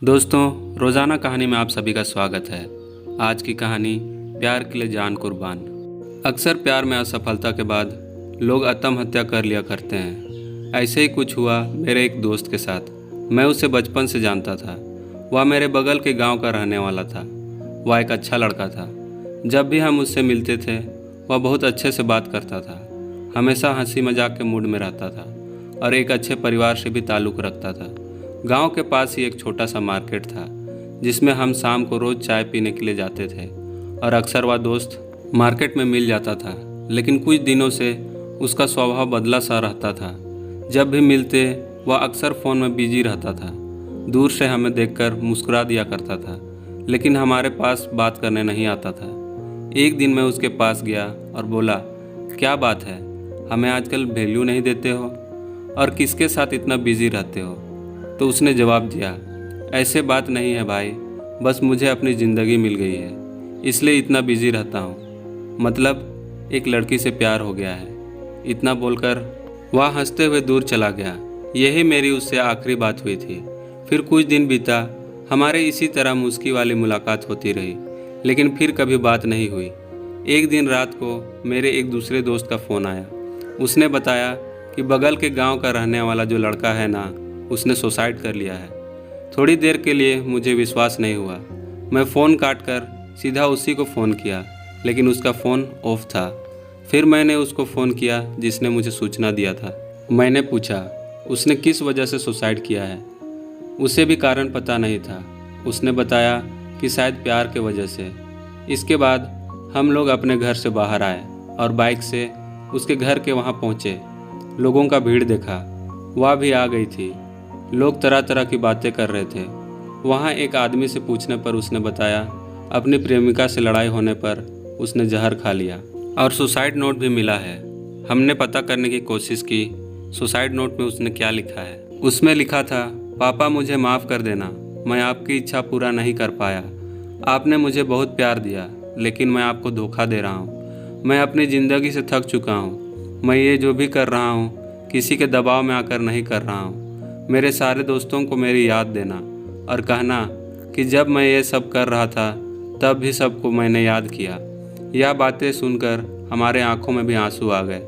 दोस्तों, रोज़ाना कहानी में आप सभी का स्वागत है। आज की कहानी प्यार के लिए जान कुर्बान। अक्सर प्यार में असफलता के बाद लोग आत्महत्या कर लिया करते हैं। ऐसे ही कुछ हुआ मेरे एक दोस्त के साथ। मैं उसे बचपन से जानता था। वह मेरे बगल के गांव का रहने वाला था। वह एक अच्छा लड़का था। जब भी हम उससे मिलते थे वह बहुत अच्छे से बात करता था, हमेशा हंसी मजाक के मूड में रहता था और एक अच्छे परिवार से भी ताल्लुक़ रखता था। गांव के पास ही एक छोटा सा मार्केट था जिसमें हम शाम को रोज़ चाय पीने के लिए जाते थे और अक्सर वह दोस्त मार्केट में मिल जाता था। लेकिन कुछ दिनों से उसका स्वभाव बदला सा रहता था। जब भी मिलते वह अक्सर फ़ोन में बिजी रहता था। दूर से हमें देखकर मुस्कुरा दिया करता था, लेकिन हमारे पास बात करने नहीं आता था। एक दिन मैं उसके पास गया और बोला, क्या बात है, हमें आजकल वैल्यू नहीं देते हो और किसके साथ इतना बिजी रहते हो? तो उसने जवाब दिया, ऐसे बात नहीं है भाई, बस मुझे अपनी ज़िंदगी मिल गई है इसलिए इतना बिजी रहता हूँ। मतलब एक लड़की से प्यार हो गया है। इतना बोलकर वह हंसते हुए दूर चला गया। यही मेरी उससे आखिरी बात हुई थी। फिर कुछ दिन बीता, हमारे इसी तरह मुस्की वाली मुलाकात होती रही, लेकिन फिर कभी बात नहीं हुई। एक दिन रात को मेरे एक दूसरे दोस्त का फ़ोन आया। उसने बताया कि बगल के गांव का रहने वाला जो लड़का है ना, उसने सुसाइड कर लिया है। थोड़ी देर के लिए मुझे विश्वास नहीं हुआ। मैं फ़ोन काट कर सीधा उसी को फ़ोन किया, लेकिन उसका फ़ोन ऑफ था। फिर मैंने उसको फ़ोन किया जिसने मुझे सूचना दिया था। मैंने पूछा उसने किस वजह से सुसाइड किया है। उसे भी कारण पता नहीं था। उसने बताया कि शायद प्यार के वजह से। इसके बाद हम लोग अपने घर से बाहर आए और बाइक से उसके घर के वहाँ पहुँचे। लोगों का भीड़ देखा, वह भी आ गई थी। लोग तरह तरह की बातें कर रहे थे। वहाँ एक आदमी से पूछने पर उसने बताया अपनी प्रेमिका से लड़ाई होने पर उसने जहर खा लिया और सुसाइड नोट भी मिला है। हमने पता करने की कोशिश की सुसाइड नोट में उसने क्या लिखा है। उसमें लिखा था, पापा मुझे माफ़ कर देना, मैं आपकी इच्छा पूरा नहीं कर पाया। आपने मुझे बहुत प्यार दिया, लेकिन मैं आपको धोखा दे रहा हूँ। मैं अपनी ज़िंदगी से थक चुका हूँ। मैं ये जो भी कर रहा हूँ किसी के दबाव में आकर नहीं कर रहा हूँ। मेरे सारे दोस्तों को मेरी याद देना और कहना कि जब मैं ये सब कर रहा था तब भी सबको मैंने याद किया। यह बातें सुनकर हमारे आंखों में भी आंसू आ गए।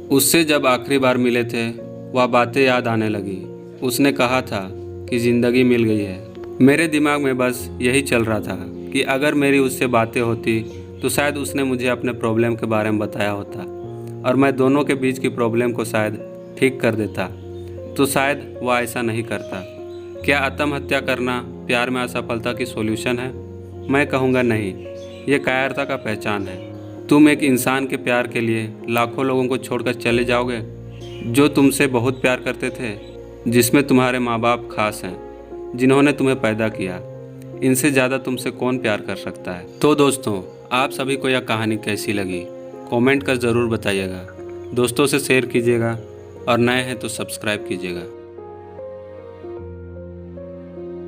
उससे जब आखिरी बार मिले थे वह बातें याद आने लगी। उसने कहा था कि ज़िंदगी मिल गई है। मेरे दिमाग में बस यही चल रहा था कि अगर मेरी उससे बातें होती तो शायद उसने मुझे अपने प्रॉब्लम के बारे में बताया होता और मैं दोनों के बीच की प्रॉब्लम को शायद ठीक कर देता। तो शायद वह ऐसा नहीं करता। क्या आत्महत्या करना प्यार में असफलता की सॉल्यूशन है? मैं कहूँगा नहीं, ये कायरता का पहचान है। तुम एक इंसान के प्यार के लिए लाखों लोगों को छोड़कर चले जाओगे जो तुमसे बहुत प्यार करते थे, जिसमें तुम्हारे माँ बाप खास हैं, जिन्होंने तुम्हें पैदा किया। इनसे ज़्यादा तुमसे कौन प्यार कर सकता है? तो दोस्तों, आप सभी को यह कहानी कैसी लगी कमेंट कर ज़रूर बताइएगा। दोस्तों से शेयर कीजिएगा और नए हैं तो सब्सक्राइब कीजिएगा।